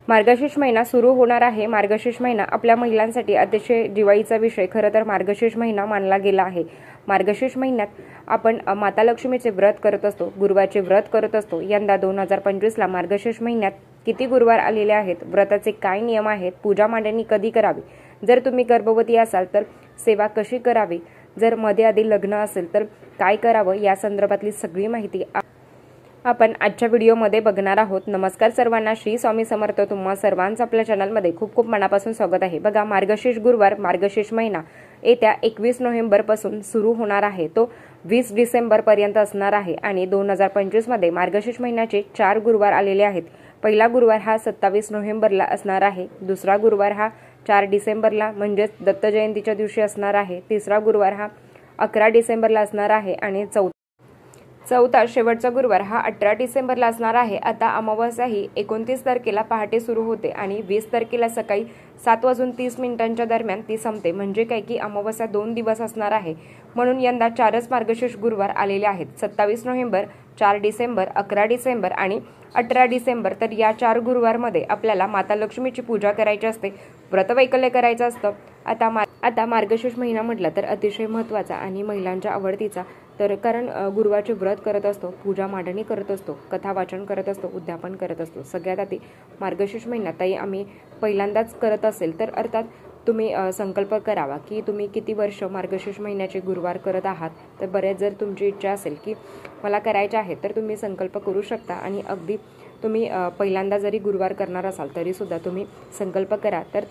मार्गशीर्ष महिना सुरू होणार आहे। मार्गशीर्ष महिना आपल्या महिलांसाठी अतिशय जिव्हाळीचा विषय खरं तर मार्गशीर्ष महिना मानला गेला आहे। मार्गशीर्ष महिन्यात आपण माता लक्ष्मीचे व्रत करत असतो, गुरुवारचे व्रत करत असतो। यंदा 2025 ला मार्गशीर्ष महिन्यात किती गुरुवार आलेले आहेत, व्रताचे काय नियम आहेत, पूजा मांडणी कधी करावी, जर तुम्ही गर्भवती असाल तर सेवा कशी करावी, जर मध्ये आधी लग्न असेल तर काय करावं, या संदर्भातली सगळी माहिती आपण आजच्या व्हिडिओमध्ये बघणार आहोत। नमस्कार सर्वांना, श्री स्वामी समर्थ। तुम्हा सर्वांचं आपल्या चॅनलमध्ये खूप खूप मनापासून स्वागत आहे। बघा, मार्गशीर्ष गुरुवार मार्गशीर्ष महिना येत्या 21 नोव्हेंबर पासून सुरू होणार आहे, तो 20 डिसेंबर पर्यंत असणार आहे आणि 2025 मध्ये मार्गशीर्ष महिन्याचे 4 गुरुवार आलेले आहेत। पहिला गुरुवार हा 27 नोव्हेंबरला असणार आहे, दुसरा गुरुवार हा 4 डिसेंबरला म्हणजेच दत्त जयंतीच्या दिवशी असणार आहे, तिसरा गुरुवार हा 11 डिसेंबरला असणार आहे आणि चौथा शेवटचा गुरुवार हा 18 डिसेंबरला असणार आहे। आता अमावस्या ही 29 तारखेला पहाटे सुरू होते आणि 20 तारखेला सकाळी 7:30 दरम्यान ती संपते, म्हणजे काय की अमावस्या 2 दिवस असणार आहे। म्हणून यंदा 4च मार्गशीर्ष गुरुवार आलेले आहेत, 27 नोव्हेंबर, 4 डिसेंबर, 11 डिसेंबर आणि 18 डिसेंबर। तर या 4 गुरुवारमध्ये आपल्याला माता लक्ष्मीची पूजा करायची असते, व्रतवैकल्य करायचं असतं। आता मार्गशीर्ष महिना म्हटलं तर अतिशय महत्त्वाचा आणि महिलांच्या आवडतीचा, तर कारण गुरुवारचे व्रत करत असतो, पूजा मांडणी करत असतो, कथा वाचन करत असतो, उद्यापन करत असतो। सगळ्यात आधी मार्गशीर्ष महिन्यात आम्ही पहिल्यांदाच करत असेल तर अर्थात तुम्ही संकल्प करावा की तुम्ही किती वर्ष मार्गशीर्ष महिन्याचे गुरुवार करत आहात। तर बरेच जर तुमची इच्छा असेल की मला करायचे आहे तर तुम्ही संकल्प करू शकता आणि अगदी तुम्ही पहिल्यांदा जरी गुरुवार करणार असाल तरी सुद्धा तुम्ही संकल्प करा। तर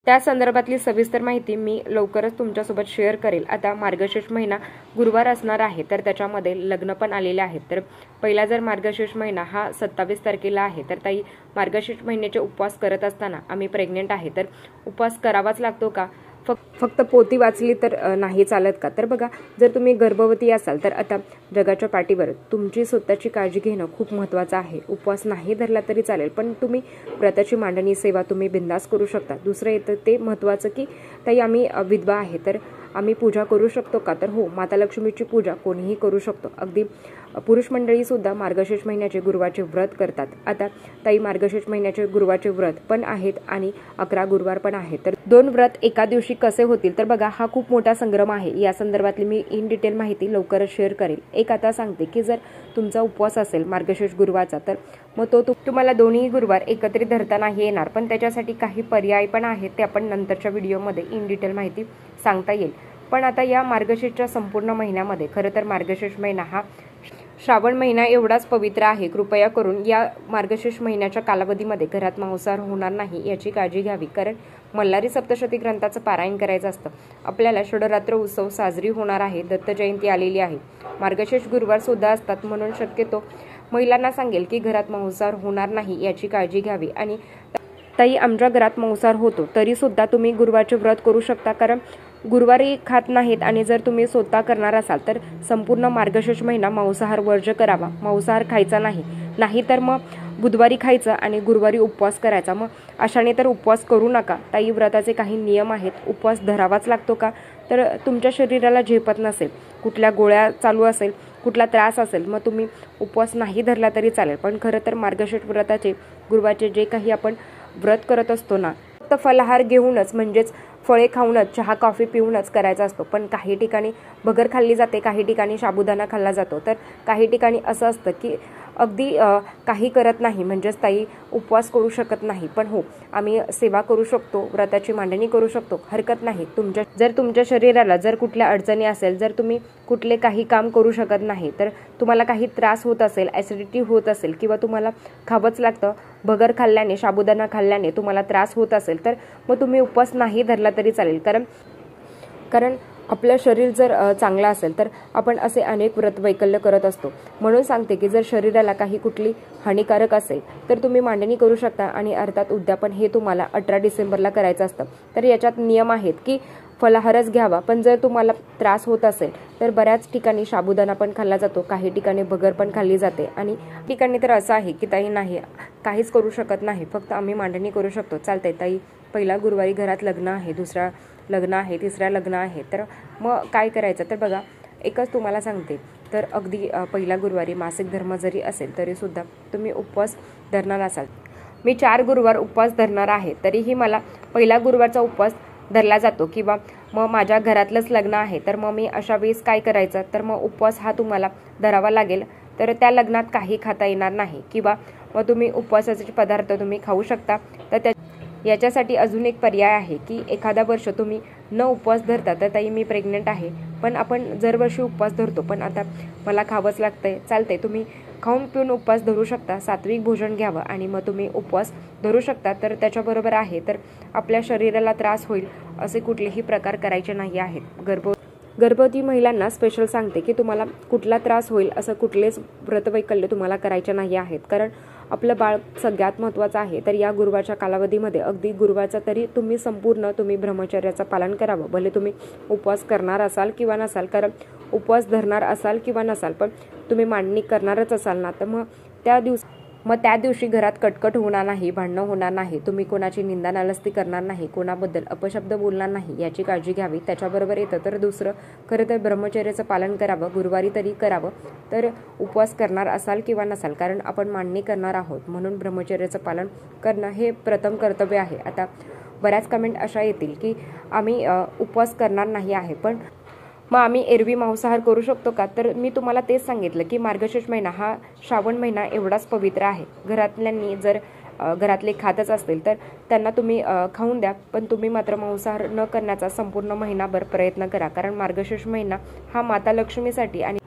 त्या संदर्भातली सविस्तर माहिती मी लवकरच तुमच्यासोबत शेअर करेल। आता मार्गशीर्ष महिना गुरुवार असणार आहे तर त्याच्यामध्ये लग्न पण आलेले आहेत। तर पहिला जर मार्गशीर्ष महिना हा 27 तारखेला आहे तर ताई मार्गशीर्ष महिन्याचे उपवास करत असताना आम्ही प्रेग्नेंट आहे तर उपवास करावाच लागतो का, फक्त पोथी वाचली तर नाही चालत का? तर बघा, जर तुम्ही गर्भवती असाल तर आता जगाच्या पाठीवर तुमची स्वतःची काळजी घेणं खूप महत्त्वाचं आहे। उपवास नाही धरला तरी चालेल, पण तुम्ही व्रताची मांडणी सेवा तुम्ही बिंदास करू शकता। दुसरं येतं ते महत्त्वाचं की ताई आम्ही विधवा आहे तर आम्ही पूजा करू शकतो का? तर हो, माता लक्ष्मीची पूजा कोणीही करू शकतो, अगदी पुरुष मंडळी सुद्धा मार्गशीर्ष महिन्याचे गुरुवारचे व्रत करतात। आता ताई मार्गशीर्ष महिन्याचे गुरुवारचे व्रत पण आहेत आणि 11 गुरुवार पण आहेत, तर 2 व्रत एका दिवशी कसे होतील? तर बघा, हा खूप मोठा संग्राम आहे, या संदर्भातली मी इन डिटेल माहिती लवकरच शेअर करेल। एक आता सांगते की जर तुमचा उपवास असेल मार्गशीर्ष गुरुवारचा तर मग तो तुम्हाला दोन्ही गुरुवार एकत्रित धरता नाही येणार, पण त्याच्यासाठी काही पर्याय पण आहेत, ते आपण नंतरच्या व्हिडिओमध्ये इन डिटेल माहिती सांगता येईल। पण आता या मार्गशीर्षच्या संपूर्ण महिन्यामध्ये खरं तर मार्गशीर्ष महिना हा श्रावण महिना एवढाच पवित्र आहे। कृपया करून या मार्गशीर्ष महिन्याच्या कालावधीमध्ये घरात मांसाहार होणार नाही याची काळजी घ्यावी, कारण मल्हारी सप्तशती ग्रंथाचं पारायण करायचं असतं। आपल्याला षडरात्र उत्सव साजरी होणार आहे, दत्त जयंती आलेली आहे, मार्गशीर्ष गुरुवार सुद्धा असतात, म्हणून शक्यतो महिलांना सांगेल की घरात मांसाहार होणार नाही याची काळजी घ्यावी। आणि ताई आमच्या घरात मांसाहार होतो तरी सुद्धा तुम्ही गुरुवारचे व्रत करू शकता, कारण गुरुवारी खात नाहीत आणि जर तुम्ही स्वतः करणार असाल तर संपूर्ण मार्गशीर्ष महिना मांसाहार वर्ज्य करावा, मांसाहार खायचा नाही तर मग बुधवारी खायचं आणि गुरुवारी उपवास करायचा। मग अशाने तर उपवास करू नका। ताई व्रताचे काही नियम आहेत, उपवास धरावाच लागतो का? तर तुमच्या शरीराला झेपत नसेल, कुठल्या गोळ्या चालू असेल, कुठला त्रास असेल, मग तुम्ही उपवास नाही धरला तरी चालेल। पण खरं तर मार्गशीर्ष व्रताचे गुरुवारचे जे काही आपण व्रत करत असतो ना, फक्त फलाहार घेऊनच म्हणजेच फळे खाऊनच, चहा कॉफी पिऊनच करायचा असतो। पण काही ठिकाणी भगर खाल्ली जाते, काही ठिकाणी साबुदाणा खाल्ला जातो, तर काही ठिकाणी असं असतं की अगदी काही करत नाही, म्हणजेच ताई उपवास करू शकत नाही, पण हो आम्ही सेवा करू शकतो, व्रताची मांडणी करू शकतो, हरकत नाही। जर तुमच्या शरीराला जर कुठल्या अडचणी असेल, जर तुम्ही कुठले काही काम करू शकत नाही, तर तुम्हाला काही त्रास होत असेल, ॲसिडिटी होत असेल किंवा तुम्हाला खावंच लागतं, भगर खाल्ल्याने, साबुदाणा खाल्ल्याने तुम्हाला त्रास होत असेल, तर मग तुम्ही उपवास नाही धरला तरी चालेल, कारण आपलं शरीर जर चांगलं असेल तर आपण असे अनेक व्रत वैकल्य करत असतो। म्हणून सांगते की जर शरीराला काही कुठली हानिकारक असेल तर तुम्ही मांडणी करू शकता आणि अर्थात उद्यापन हे तुम्हाला 18 डिसेंबरला करायचं असतं। तर याच्यात नियम आहेत की फलाहारच घ्यावा, पण जर तुम्हाला त्रास होत असेल तर बऱ्याच ठिकाणी साबुदाणा पण खाल्ला जातो, काही ठिकाणी भगर पण खाल्ली जाते आणि ठिकाणी तर असं आहे की ताई नाही काहीच करू शकत नाही, फक्त आम्ही मांडणी करू शकतो। चालतंय ताई, पहिला गुरुवारी घरात लग्न आहे, दुसरा लग्न आहे, तिसऱ्या लग्न आहे, तर मग काय करायचं? तर बघा, एकच तुम्हाला सांगते, तर अगदी पहिला गुरुवारी मासिक धर्म जरी असेल तरी सुद्धा तुम्ही उपवास धरणार असाल मी 4 गुरुवार उपवास धरणार आहे, तरीही मला पहिला गुरुवारचा उपवास धरला जातो किंवा मग माझ्या घरातलंच लग्न आहे, तर मग मी अशा वेळेस काय करायचं, तर मग उपवास हा तुम्हाला धरावा लागेल. तर त्या लग्नात काही खाता येणार नाही किंवा मग तुम्ही उपवासाचे पदार्थ तुम्ही खाऊ शकता. तर याच्यासाठी अजून एक पर्याय आहे की एखादा वर्ष तुम्ही न उपवास धरता, तर ताई मी प्रेग्नंट आहे पण आपण दरवर्षी उपवास धरतो, पण आता मला खावंच लागतंय, चालतंय, तुम्ही खाऊन पिऊन उपवास धरू शकता, सात्विक भोजन घ्यावं आणि मग तुम्ही उपवास धरू शकता. तर त्याच्याबरोबर आहे तर आपल्या शरीराला त्रास होईल असे कुठलेही प्रकार करायचे नाही आहेत. गर्भवती महिलांना स्पेशल सांगते की तुम्हाला कुठला त्रास होईल असं कुठलेच व्रतवैकल्य तुम्हाला करायचे नाही आहेत, कारण आपलं बाळ सगळ्यात महत्त्वाचं आहे. तर या गुरुवारच्या कालावधीमध्ये अगदी गुरुवारचा तरी तुम्ही ब्रह्मचर्याचं पालन करावं, भले तुम्ही उपवास करणार असाल किंवा नसाल, कारण उपवास धरणार असाल किंवा नसाल, पण तुम्ही मांडणी करणारच असाल ना, तर मग त्या दिवशी घरात कटकट होणार नाही, भांडणं होणार नाही, तुम्ही कोणाची निंदा नालस्ती करणार नाही, कोणाबद्दल अपशब्द बोलणार नाही, याची काळजी घ्यावी. त्याच्याबरोबर येतं तर दुसरं, खरं तर ब्रह्मचर्याचं पालन करावं, गुरुवारी तरी करावं. तर उपवास करणार असाल किंवा नसाल, कारण आपण मांडणी करणार आहोत म्हणून ब्रह्मचर्याचं पालन करणं हे प्रथम कर्तव्य आहे. आता बऱ्याच कमेंट अशा येतील की आम्ही उपवास करणार नाही आहे, पण मग आम्ही एरवी मांसाहार करू शकतो का? तर मी तुम्हाला तेच सांगितलं की मार्गशीर्ष महिना हा श्रावण महिना एवढाच पवित्र आहे. घरातल्यांनी जर घरातले खातच असतील तर त्यांना तुम्ही खाऊन द्या, पण तुम्ही मात्र मांसाहार न करण्याचा संपूर्ण महिनाभर प्रयत्न करा, कारण मार्गशीर्ष महिना हा माता लक्ष्मीसाठी आणि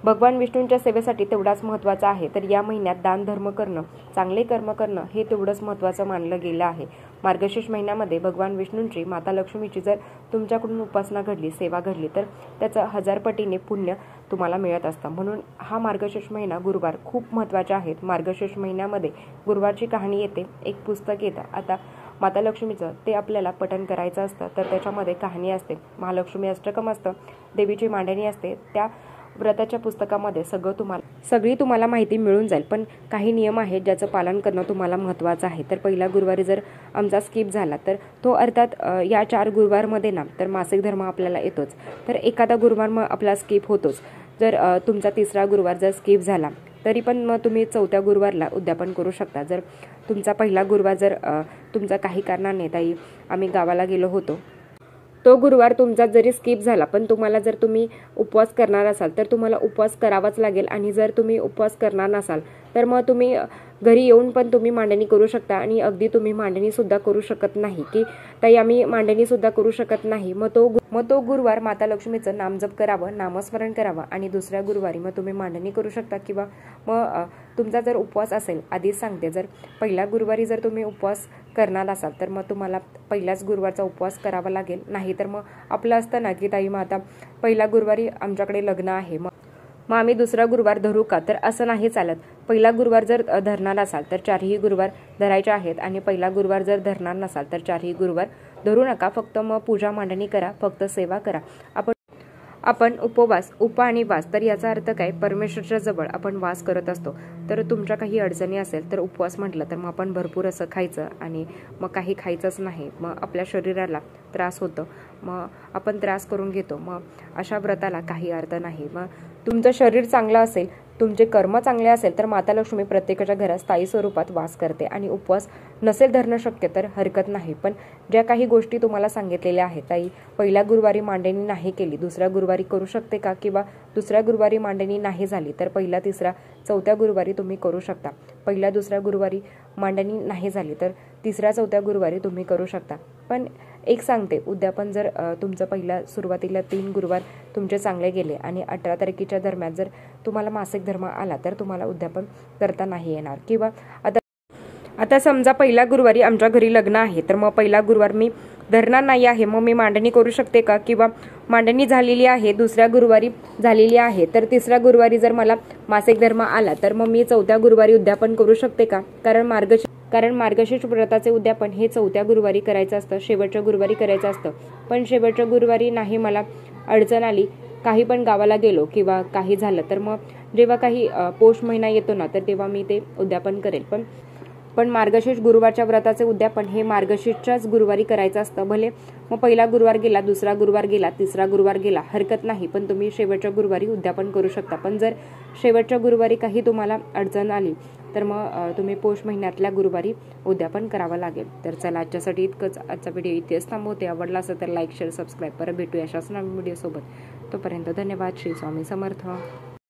भगवान विष्णूंच्या सेवेसाठी तेवढाच महत्त्वाचा आहे. तर या महिन्यात दान धर्म करणं, चांगले कर्म करणं हे तेवढंच महत्त्वाचं मानलं गेलं आहे. मार्गशीर्ष महिन्यामध्ये भगवान विष्णूंची, माता लक्ष्मीची जर तुमच्याकडून उपासना घडली, सेवा घडली, तर त्याचं 1000 पटीने पुण्य तुम्हाला मिळत असतं. म्हणून हा मार्गशीर्ष महिना, गुरुवार खूप महत्त्वाचे आहेत. मार्गशीर्ष महिन्यामध्ये गुरुवारची कहाणी येते, एक पुस्तक येतं. आता माता लक्ष्मीचं ते आपल्याला पठण करायचं असतं, तर त्याच्यामध्ये कहाणी असते, महालक्ष्मी अष्टकम असतं, देवीची मांडणी असते. त्या व्रताच्या पुस्तकामध्ये सगळी तुम्हाला माहिती मिळून जाईल, पण काही नियम आहेत ज्याचं पालन करणं तुम्हाला महत्त्वाचं आहे. तर पहिला गुरुवारी जर आमचा स्किप झाला, तर तो अर्थात या 4 गुरुवारमध्ये ना तर मासिक धर्म आपल्याला येतोच, तर एखादा गुरुवार मग आपला स्किप होतोच. जर तुमचा 3रा गुरुवार जर स्किप झाला तरी पण मग तुम्ही 4थ्या गुरुवारला उद्यापन करू शकता. जर तुमचा पहिला गुरुवार जर तुमचा काही कारणाने, ताई आम्ही गावाला गेलो होतो, तो गुरुवार तुमचा जरी स्किप झाला, पण तुम्हाला जर तुम्ही उपवास करणार असाल तर तुम्हाला उपवास करावाच लागेल. आणि जर तुम्ही उपवास करणार नसाल तर मग तुम्ही घरी येऊन पण तुम्ही मांडणी करू शकता. आणि अगदी तुम्ही मांडणीसुद्धा करू शकत नाही की ताई आम्ही मांडणीसुद्धा करू शकत नाही, मग तो गुरुवार माता लक्ष्मीचं नामजप करावं, नामस्मरण करावं आणि दुसऱ्या गुरुवारी मग तुम्ही मांडणी करू शकता. किंवा मग तुमचा जर उपवास असेल, आधीच सांगते, जर पहिल्या गुरुवारी जर तुम्ही उपवास करणार असाल तर मग तुम्हाला पहिल्याच गुरुवारचा उपवास करावा लागेल. नाही तर मग आपलं असतं ना की ताई मग आता पहिल्या गुरुवारी आमच्याकडे लग्न आहे, मग आम्ही दुसरा गुरुवार धरू का? तर असं नाही चालत. पहिला गुरुवार जर धरणार असाल तर 4ही गुरुवार धरायचे आहेत आणि पहिला गुरुवार जर धरणार नसाल तर 4ही गुरुवार धरू नका. फक्त मग पूजा मांडणी करा, फक्त सेवा करा. आपण उपवास, आणि वास, तर याचा अर्थ काय? परमेश्वरच्या जवळ आपण वास करत असतो. तर तुमच्या काही अडचणी असेल तर उपवास म्हटलं तर मग आपण भरपूर असं खायचं आणि मग काही खायचंच नाही, मग आपल्या शरीराला त्रास होतं, मग आपण त्रास करून घेतो. मग अशा व्रताला काही अर्थ नाही. मग तुमचं शरीर चांगलं असेल, तुमचे कर्म चांगले असेल तर माता लक्ष्मी प्रत्येकाच्या घरात स्थायी स्वरूपात वास करते. आणि उपवास नसेल धरणं शक्य तर हरकत नाही, पण ज्या काही गोष्टी तुम्हाला सांगितलेल्या आहेत, ताई पहिल्या गुरुवारी मांडणी नाही केली, दुसऱ्या गुरुवारी करू शकते का? किंवा दुसऱ्या गुरुवारी मांडणी नाही झाली तर पहिल्या, 3ऱ्या, 4थ्या गुरुवारी तुम्ही करू शकता. पहिल्या, 2ऱ्या गुरुवारी मांडणी नाही झाली तर 3ऱ्या, 4थ्या गुरुवारी तुम्ही करू शकता. पण एक सांगते, उद्यापन जर तुमचं पहिल्या सुरुवातीला 3 गुरुवार तुमचे चांगले गेले आणि 18 तारखेच्या दरम्यान जर तुम्हाला मासिक धर्म आला तर तुम्हाला उद्यापन करता नाही येणार. किंवा आता समजा पहिल्या गुरुवारी आमच्या घरी लग्न आहे, तर मग पहिला गुरुवार मी धरणार नाही आहे, मग मी मांडणी करू शकते का? किंवा मांडणी झालेली आहे, दुसऱ्या गुरुवारी झालेली आहे, तर 3ऱ्या गुरुवारी जर मला मासिक धर्म आला तर मग मी 4थ्या गुरुवारी उद्यापन करू शकते का? कारण मार्गशीर्ष व्रताचे उद्यापन हे 4थ्या गुरुवारी करायचं असतं, शेवटच्या गुरुवारी करायचं असतं. पण शेवटच्या गुरुवारी नाही, मला अडचण आली, काही पण गावाला गेलो किंवा काही झालं तर मग जेव्हा काही पौष महिना येतो ना तर तेव्हा मी ते उद्यापन करेल. पण पण मार्गशीर्ष गुरुवारच्या व्रताचे उद्यापन हे मार्गशीर्षच्याच गुरुवारी करायचं असतं. भले मग पहिला गुरुवार गेला, दुसरा गुरुवार गेला, तिसरा गुरुवार गेला, हरकत नाही, पण तुम्ही शेवटच्या गुरुवारी उद्यापन करू शकता. पण जर शेवटच्या गुरुवारी काही तुम्हाला अडचण आली तर मग तुम्ही पौष महिन्यातल्या गुरुवारी उद्यापन करावं लागेल. तर चला, आजच्यासाठी इतकंच. आजचा व्हिडिओ इथेच थांबवते. आवडला असेल तर लाईक, शेअर, सबस्क्राईब. परत भेटूया अशाच नवीन व्हिडिओ सोबत. तोपर्यंत धन्यवाद. श्री स्वामी समर्थ.